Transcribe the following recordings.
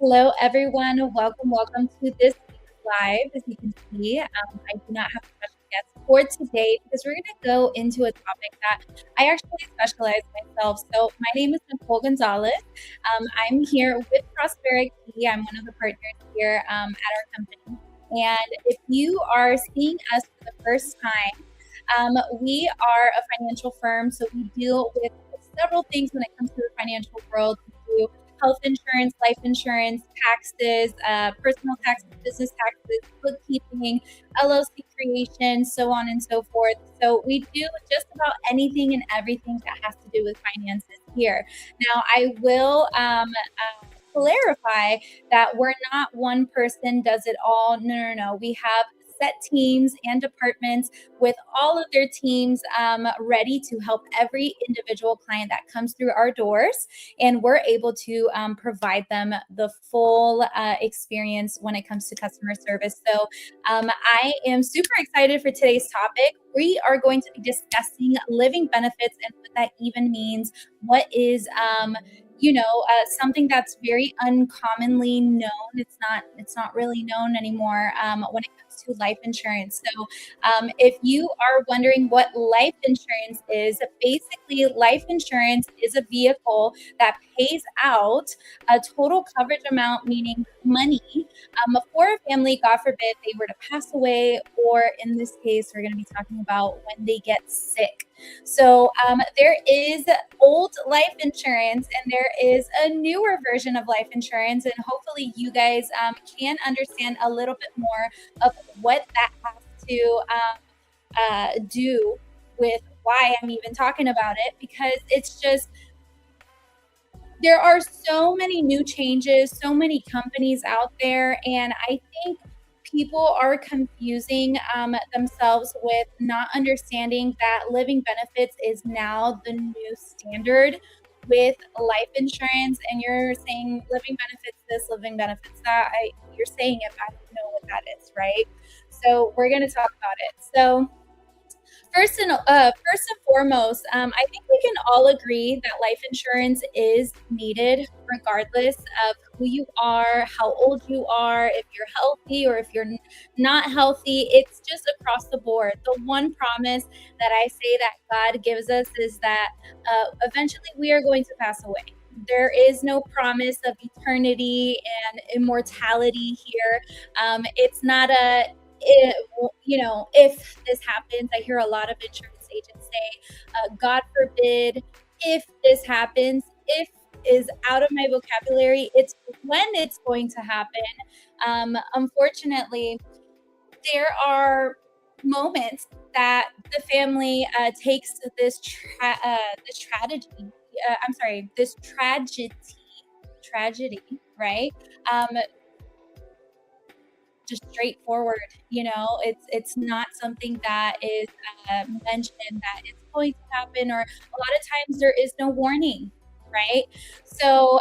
Hello, everyone. Welcome to this week's live. As you can see, I do not have a special guest for today because we're going to go into a topic that I actually specialize myself. So, my name is Nicole Gonzalez. I'm here with Prospera Key. I'm one of the partners here at our company. And if you are seeing us for the first time, we are a financial firm, so we deal with several things when it comes to the financial world. We do health insurance, life insurance, taxes, personal taxes, business taxes, bookkeeping, LLC creation, so on and so forth. So we do just about anything and everything that has to do with finances here. Now, I will clarify that we're not one person does it all. No. We have set teams and departments with all of their teams ready to help every individual client that comes through our doors. And we're able to provide them the full experience when it comes to customer service. So I am super excited for today's topic. We are going to be discussing living benefits and what that even means. What is something that's very uncommonly known. It's not really known anymore when it comes to life insurance. So if you are wondering what life insurance is, basically life insurance is a vehicle that pays out a total coverage amount, meaning money, for a family. God forbid they were to pass away, or in this case, we're going to be talking about when they get sick. So there is old life insurance and there is a newer version of life insurance. And hopefully you guys can understand a little bit more of what that has to do with why I'm even talking about it, because it's just, there are so many new changes, so many companies out there, and I think people are confusing themselves with not understanding that living benefits is now the new standard with life insurance. And you're saying living benefits this, living benefits that. You're saying it, I don't know what that is, right? So we're going to talk about it. So first and foremost, I think we can all agree that life insurance is needed regardless of who you are, how old you are, if you're healthy or if you're not healthy. It's just across the board. The one promise that I say that God gives us is that eventually we are going to pass away. There is no promise of eternity and immortality here. It's not a it, if this happens. I hear a lot of insurance agents say, God forbid if this happens. If is out of my vocabulary. It's when it's going to happen. Unfortunately, there are moments that the family takes this tragedy. This tragedy, right? Um, just straightforward. It's not something that is mentioned that it's going to happen, or a lot of times there is no warning, right? So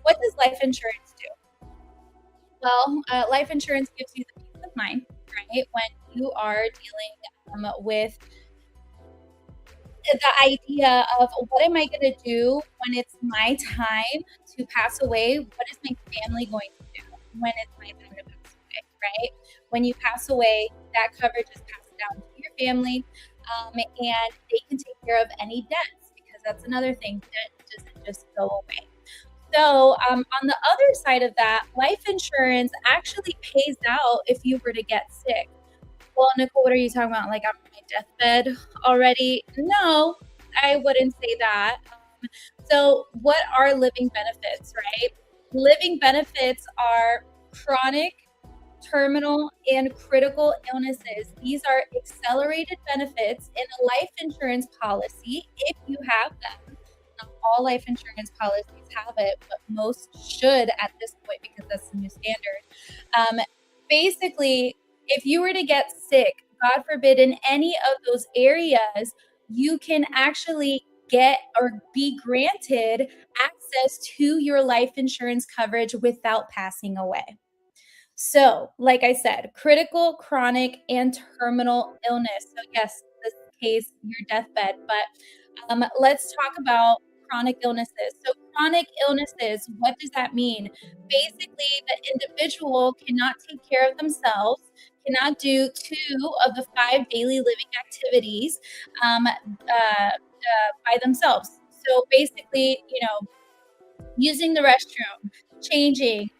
what does life insurance do? Well, life insurance gives you the peace of mind, right, when you are dealing with the idea of what am I going to do when it's my time to pass away? What is my family going to do when it's my time to pass away, right? When you pass away, that coverage is passed down to your family, and they can take care of any debts, because that's another thing. Debt doesn't just go away. So, on the other side of that, life insurance actually pays out if you were to get sick. Well, Nicole, what are you talking about? Like, I'm on my deathbed already? No, I wouldn't say that. So, what are living benefits, right? Living benefits are chronic, terminal, and critical illnesses. These are accelerated benefits in a life insurance policy if you have them. Not all life insurance policies have it, but most should at this point, because that's the new standard. Basically, if you were to get sick, God forbid, in any of those areas, you can actually get or be granted access to your life insurance coverage without passing away. So, like I said, critical, chronic, and terminal illness. So, yes, in this case, your deathbed. But let's talk about chronic illnesses. So chronic illnesses, what does that mean? Basically, the individual cannot take care of themselves, cannot do 2 of the 5 daily living activities by themselves. So basically, using the restroom, changing,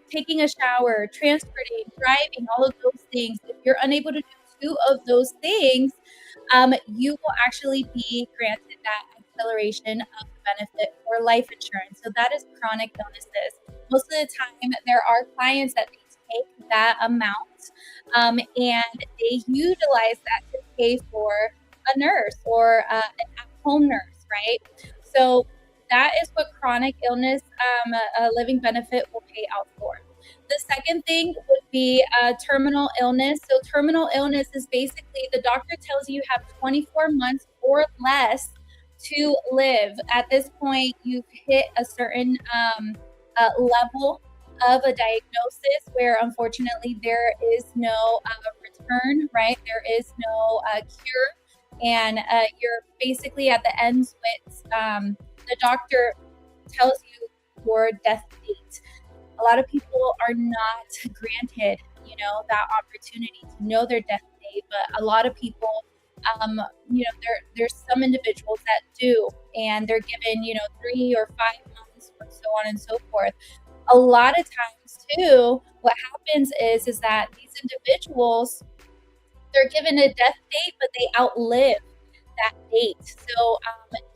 taking a shower, transporting, driving, all of those things. If you're unable to do 2 of those things, you will actually be granted that acceleration of the benefit for life insurance. So that is chronic illnesses. Most of the time, there are clients that they take that amount and they utilize that to pay for a nurse or an at-home nurse, right? So that is what chronic illness living benefit will pay out for. The second thing would be terminal illness. So terminal illness is basically the doctor tells you have 24 months or less to live. At this point, you've hit a certain level of a diagnosis where unfortunately there is no return, right? There is no cure. And you're basically at the end with the doctor tells you your death date. A lot of people are not granted, that opportunity to know their death date, but a lot of people, there's some individuals that do, and they're given, 3 or 5 months or so on and so forth. A lot of times too, what happens is that these individuals, they're given a death date, but they outlive that date. So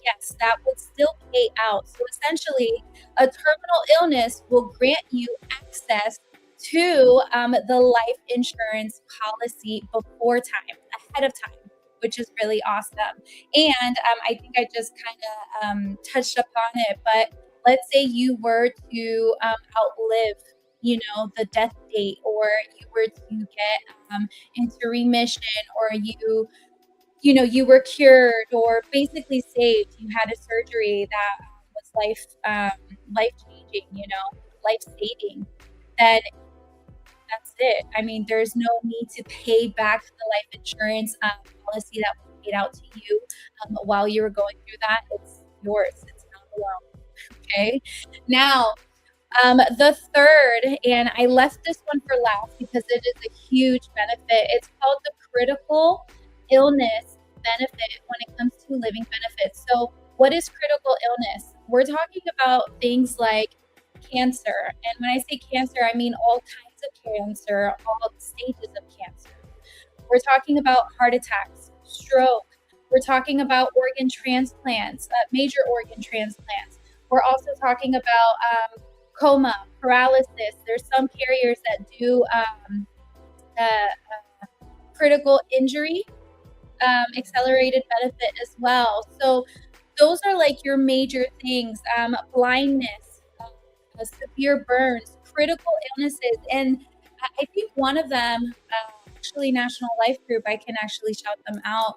yes, that would still pay out. So essentially, a terminal illness will grant you access to the life insurance policy before time, ahead of time, which is really awesome. And I think I just kind of touched upon it, but let's say you were to outlive the death date, or you were to get into remission, or you were cured or basically saved. You had a surgery that was life changing, life saving. Then that's it. I mean, there's no need to pay back the life insurance policy that was paid out to you while you were going through that. It's yours. It's not alone. Okay. Now, the third, and I left this one for last because it is a huge benefit. It's called the critical illness benefit when it comes to living benefits. So what is critical illness? We're talking about things like cancer. And when I say cancer, I mean all kinds of cancer, all stages of cancer. We're talking about heart attacks, stroke. We're talking about organ transplants, major organ transplants. We're also talking about coma, paralysis. There's some carriers that do critical injury accelerated benefit as well. So those are like your major things: blindness, severe burns, critical illnesses. And I think one of them, actually National Life Group, I can actually shout them out.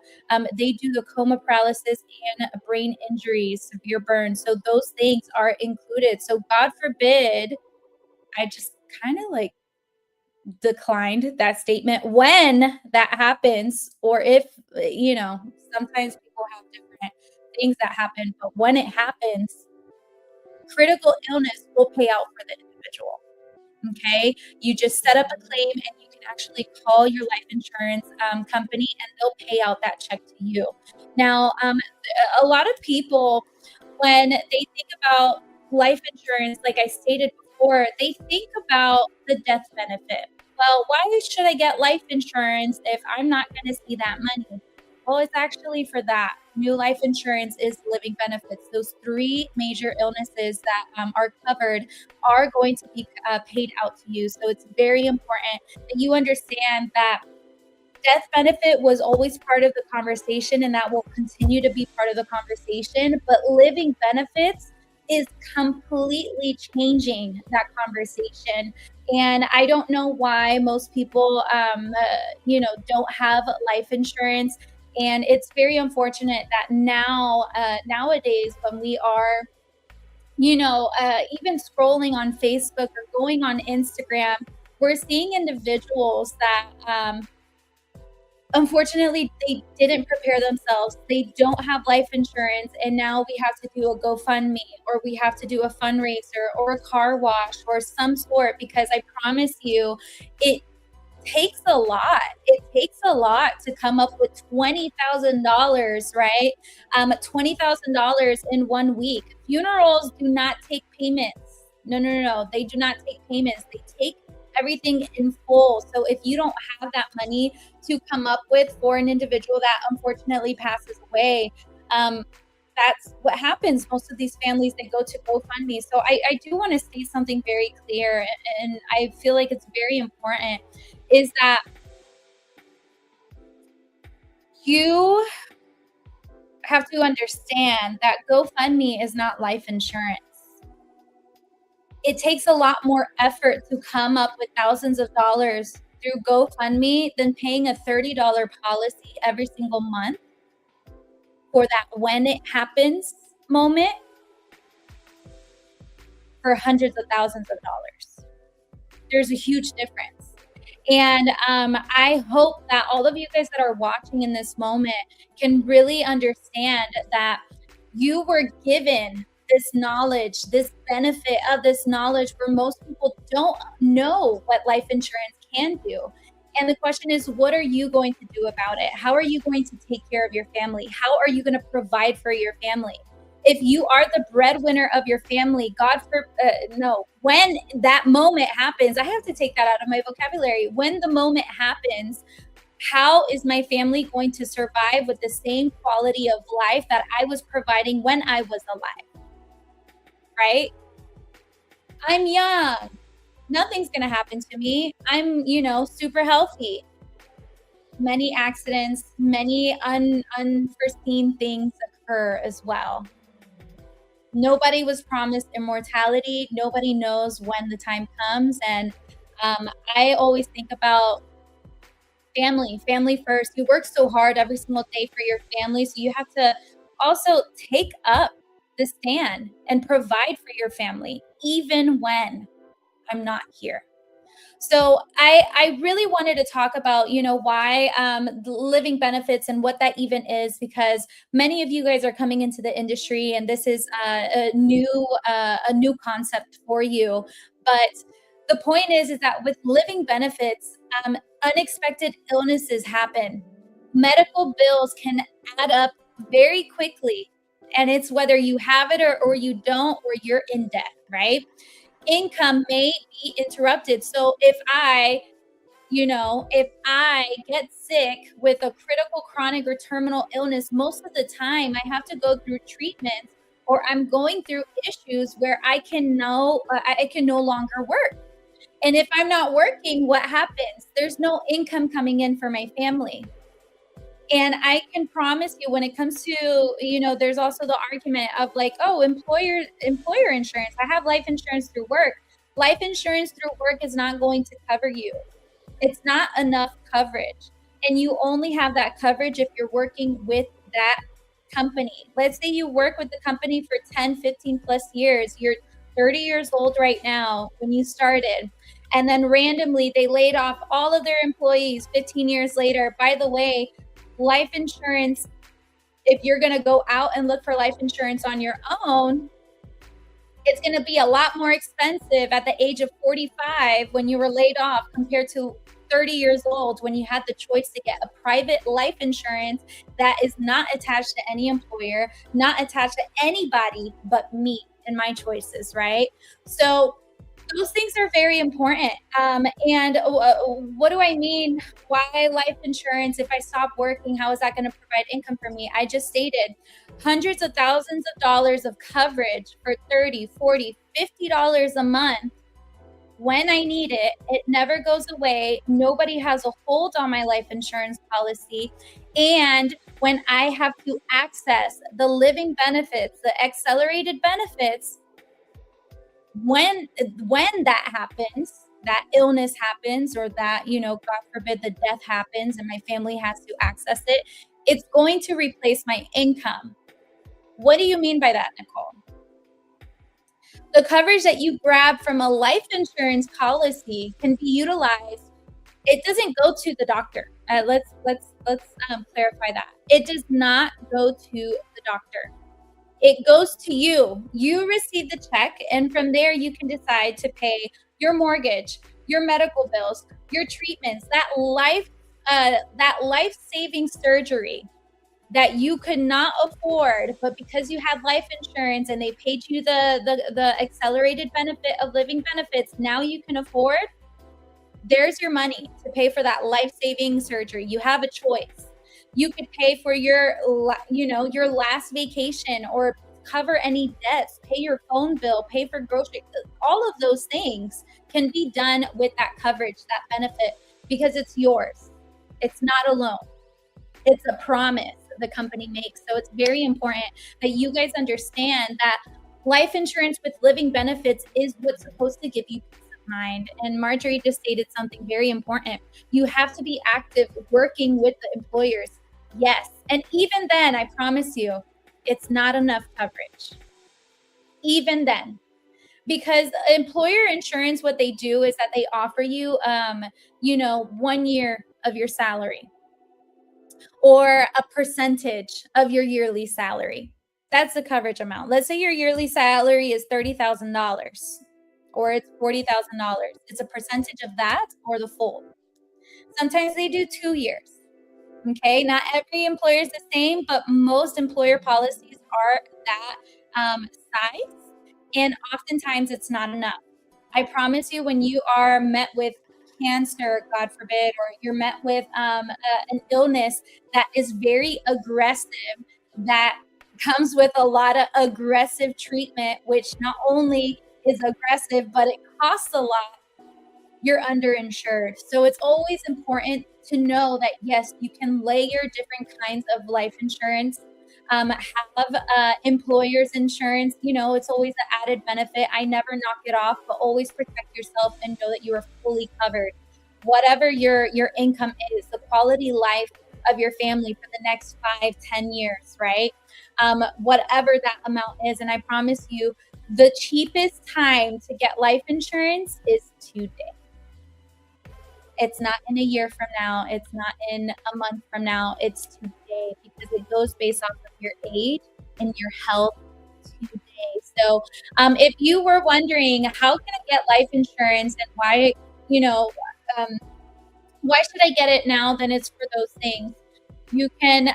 They do the coma, paralysis, and brain injuries, severe burns. So those things are included. So God forbid, I just kind of like declined that statement when that happens, or if, sometimes people have different things that happen, but when it happens, critical illness will pay out for the individual. Okay. You just set up a claim and you can actually call your life insurance company and they'll pay out that check to you. Now, a lot of people, when they think about life insurance, like I stated before, they think about the death benefit. Well, why should I get life insurance if I'm not going to see that money? Well, it's actually for that. New life insurance is living benefits. Those 3 major illnesses that are covered are going to be paid out to you. So it's very important that you understand that death benefit was always part of the conversation, and that will continue to be part of the conversation. But living benefits is completely changing that conversation. And I don't know why most people, don't have life insurance. And it's very unfortunate that nowadays, when we are, even scrolling on Facebook or going on Instagram, we're seeing individuals that Unfortunately, they didn't prepare themselves. They don't have life insurance, and now we have to do a GoFundMe, or we have to do a fundraiser or a car wash or some sort, because I promise you, it takes a lot. It takes a lot to come up with $20,000, right? $20,000 in 1 week. Funerals do not take payments. No, no, no, no. They do not take payments. They take everything in full. So if you don't have that money to come up with for an individual that unfortunately passes away, um, that's what happens. Most of these families, they go to GoFundMe. So I do want to say something very clear, and I feel like it's very important, is that you have to understand that GoFundMe is not life insurance. It takes a lot more effort to come up with thousands of dollars through GoFundMe than paying a $30 policy every single month for that when it happens moment for hundreds of thousands of dollars. There's a huge difference. And I hope that all of you guys that are watching in this moment can really understand that you were given this knowledge, this benefit of this knowledge, where most people don't know what life insurance can do. And the question is, what are you going to do about it? How are you going to take care of your family? How are you going to provide for your family? If you are the breadwinner of your family, God for no, when that moment happens, I have to take that out of my vocabulary. When the moment happens, how is my family going to survive with the same quality of life that I was providing when I was alive, right? I'm young. Nothing's going to happen to me. I'm, super healthy. Many accidents, many unforeseen things occur as well. Nobody was promised immortality. Nobody knows when the time comes. And I always think about family first. You work so hard every single day for your family. So you have to also take up the stand and provide for your family, even when I'm not here. So I really wanted to talk about, why the living benefits and what that even is, because many of you guys are coming into the industry, and this is a new concept for you. But the point is that with living benefits, unexpected illnesses happen. Medical bills can add up very quickly, and it's whether you have it or you don't, or you're in debt, right? Income may be interrupted. So if I get sick with a critical, chronic, or terminal illness, most of the time I have to go through treatments, or I'm going through issues where I can no longer work. And if I'm not working, what happens? There's no income coming in for my family. And I can promise you, when it comes to, there's also the argument of like, oh, employer insurance. I have life insurance through work. Life insurance through work is not going to cover you. It's not enough coverage. And you only have that coverage if you're working with that company. Let's say you work with the company for 10, 15 plus years. You're 30 years old right now when you started. And then randomly they laid off all of their employees 15 years later. By the way, life insurance, if you're going to go out and look for life insurance on your own, it's going to be a lot more expensive at the age of 45 when you were laid off, compared to 30 years old when you had the choice to get a private life insurance that is not attached to any employer, not attached to anybody but me and my choices, right? So those things are very important. And what do I mean? Why life insurance? If I stop working, how is that going to provide income for me? I just stated hundreds of thousands of dollars of coverage for 30, 40, $50 a month when I need it. It never goes away. Nobody has a hold on my life insurance policy. And when I have to access the living benefits, the accelerated benefits, when that happens, that illness happens, or that, God forbid, the death happens and my family has to access it, it's going to replace my income. What do you mean by that, Nicole? The coverage that you grab from a life insurance policy can be utilized. It doesn't go to the doctor. Let's Let's clarify that. It does not go to the doctor. It goes to you. You receive the check, and from there, you can decide to pay your mortgage, your medical bills, your treatments, that life-saving surgery that you could not afford, but because you had life insurance and they paid you the accelerated benefit of living benefits, now you can afford. There's your money to pay for that life-saving surgery. You have a choice. You could pay for your last vacation, or cover any debts, pay your phone bill, pay for groceries. All of those things can be done with that coverage, that benefit, because it's yours. It's not a loan. It's a promise the company makes. So it's very important that you guys understand that life insurance with living benefits is what's supposed to give you peace of mind. And Marjorie just stated something very important. You have to be active working with the employers. Yes. And even then, I promise you, it's not enough coverage. Even then, because employer insurance, what they do is that they offer you, 1 year of your salary, or a percentage of your yearly salary. That's the coverage amount. Let's say your yearly salary is $30,000 or it's $40,000. It's a percentage of that or the full. Sometimes they do 2 years. Okay. Not every employer is the same, but most employer policies are that size. And oftentimes it's not enough. I promise you, when you are met with cancer, God forbid, or you're met with an illness that is very aggressive, that comes with a lot of aggressive treatment, which not only is aggressive, but it costs a lot, you're underinsured. So it's always important to know that yes, you can layer different kinds of life insurance. Have employers insurance. It's always an added benefit. I never knock it off, but always protect yourself and know that you are fully covered. Whatever your income is, the quality life of your family for the next 5, 10 years, right? Whatever that amount is. And I promise you, the cheapest time to get life insurance is today. It's not in a year from now. It's not in a month from now. It's today, because it goes based off of your age and your health today. So, if you were wondering, how can I get life insurance, and you know, um, why should I get it now? Then it's for those things. You can,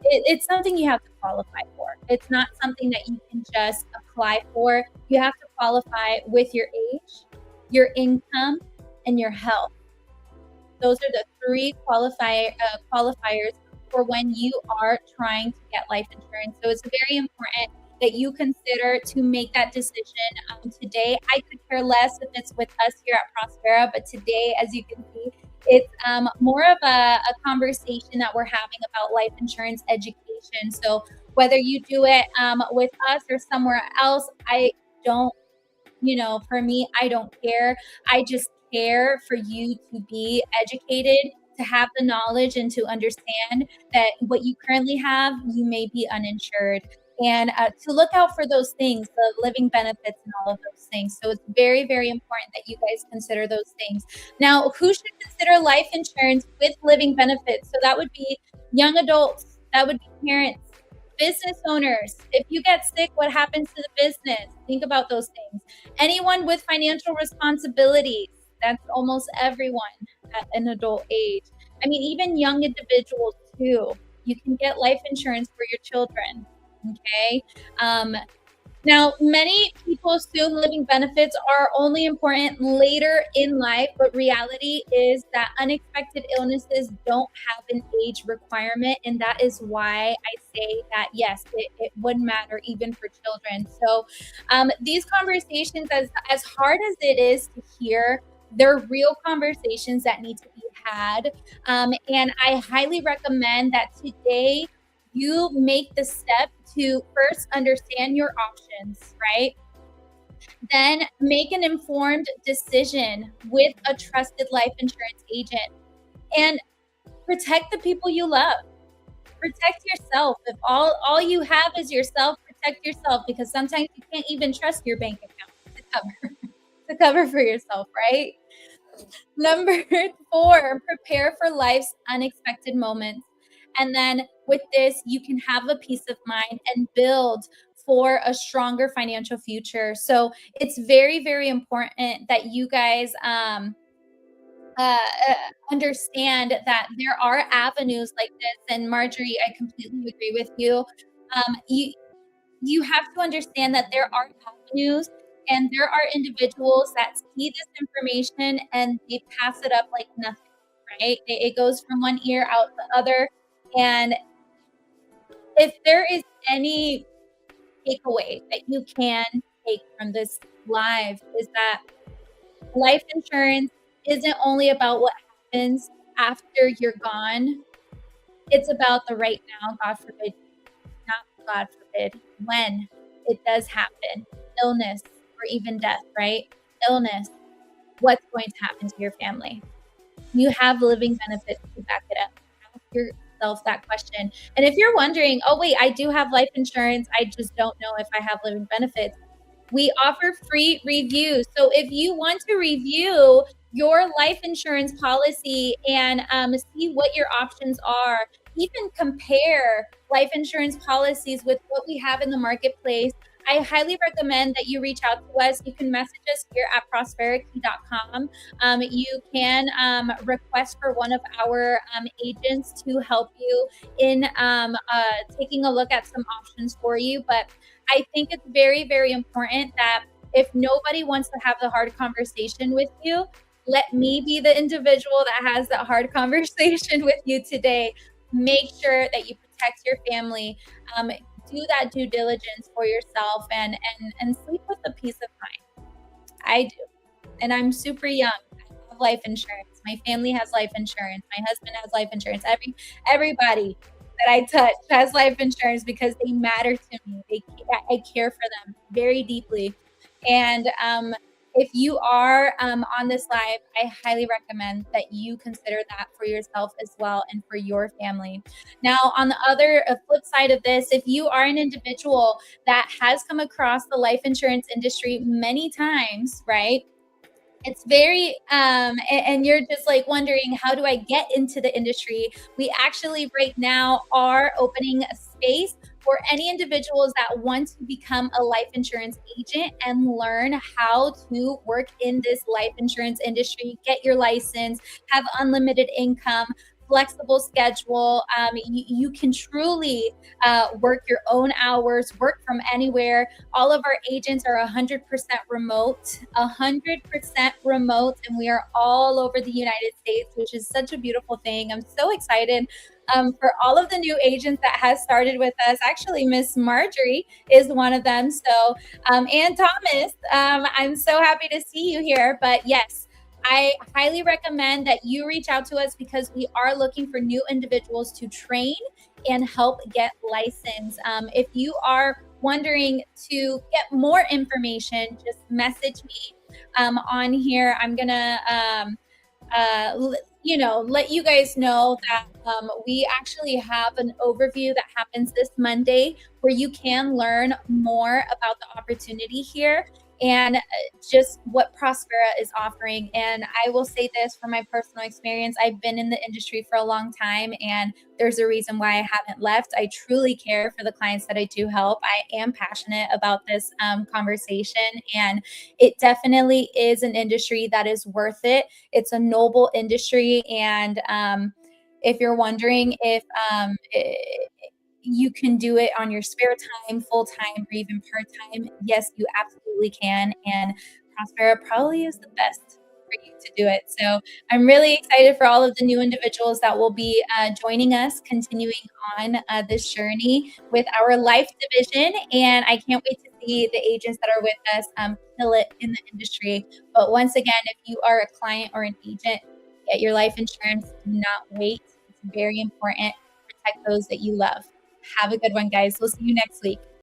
it's something you have to qualify for. It's not something that you can just apply for. You have to qualify with your age, your income, and your health. Those are the three qualifiers for when you are trying to get life insurance. So it's very important that you consider to make that decision today. I could care less if it's with us here at Prospera, but today, as you can see, it's more of a conversation that we're having about life insurance education. So whether you do it with us or somewhere else, I don't, for me, I don't care. I just care for you to be educated, to have the knowledge, and to understand that what you currently have, you may be uninsured. And to look out for those things, the living benefits and all of those things. So it's very, very important that you guys consider those things. Now, who should consider life insurance with living benefits? So that would be young adults, that would be parents, business owners. If you get sick, what happens to the business? Think about those things. Anyone with financial responsibilities, that's almost everyone at an adult age. I mean, even young individuals too. You can get life insurance for your children. Okay. Now, many people assume living benefits are only important later in life, but reality is that unexpected illnesses don't have an age requirement. And that is why I say that, yes, it would matter even for children. So these conversations, as hard as it is to hear, they're real conversations that need to be had. And I highly recommend that today you make the step to first understand your options, right? Then make an informed decision with a trusted life insurance agent, and protect the people you love. Protect yourself. If all you have is yourself, protect yourself, because sometimes you can't even trust your bank account to cover to cover for yourself, right? Number 4, prepare for life's unexpected moments. And then with this, you can have a peace of mind and build for a stronger financial future. So it's very, very important that you guys uh, uh, understand that there are avenues like this. And Marjorie, I completely agree with you. You have to understand that there are avenues and there are individuals that see this information and they pass it up like nothing, right? It goes from one ear out the other. And if there is any takeaway that you can take from this live, is that life insurance isn't only about what happens after you're gone, it's about the right now, God forbid, not God forbid, when it does happen, illness or even death, right? Illness, what's going to happen to your family? You have living benefits to back it up. Ask yourself that question. And if you're wondering, oh, wait, I do have life insurance, I just don't know if I have living benefits, we offer free reviews. So if you want to review your life insurance policy and see what your options are, even compare life insurance policies with what we have in the marketplace, I highly recommend that you reach out to us. You can message us here at prosperity.com. You can request for one of our agents to help you in taking a look at some options for you. But I think it's very, very important that if nobody wants to have the hard conversation with you, let me be the individual that has that hard conversation with you today. Make sure that you protect your family. Do that due diligence for yourself and sleep with a peace of mind. I do. And I'm super young. I have life insurance. My family has life insurance. My husband has life insurance. Everybody that I touch has life insurance because they matter to me. I care for them very deeply. And if you are on this live, I highly recommend that you consider that for yourself as well and for your family. Now, on the other flip side of this, if you are an individual that has come across the life insurance industry many times, right? It's very and you're just like wondering, how do I get into the industry? We actually right now are opening a space for any individuals that want to become a life insurance agent and learn how to work in this life insurance industry, get your license, have unlimited income, flexible schedule. You can truly work your own hours, work from anywhere. All of our agents are 100% remote, 100% remote, and we are all over the United States, which is such a beautiful thing. I'm so excited for all of the new agents that has started with us. Actually, Miss Marjorie is one of them. So, and Thomas, I'm so happy to see you here. But yes, I highly recommend that you reach out to us because we are looking for new individuals to train and help get licensed. If you are wondering to get more information, just message me on here. I'm gonna let you guys know that we actually have an overview that happens this Monday where you can learn more about the opportunity here and just what Prospera is offering. And I will say this from my personal experience, I've been in the industry for a long time, and there's a reason why I haven't left. I truly care for the clients that I do help. I am passionate about this conversation, and it definitely is an industry that is worth it. It's a noble industry. And if you're wondering if you can do it on your spare time, full time, or even part time, yes, you absolutely can. And Prospera probably is the best for you to do it. So I'm really excited for all of the new individuals that will be joining us, continuing on this journey with our life division. And I can't wait to see the agents that are with us kill it in the industry. But once again, if you are a client or an agent, get your life insurance. Do not wait. It's very important. Protect those that you love. Have a good one, guys. We'll see you next week.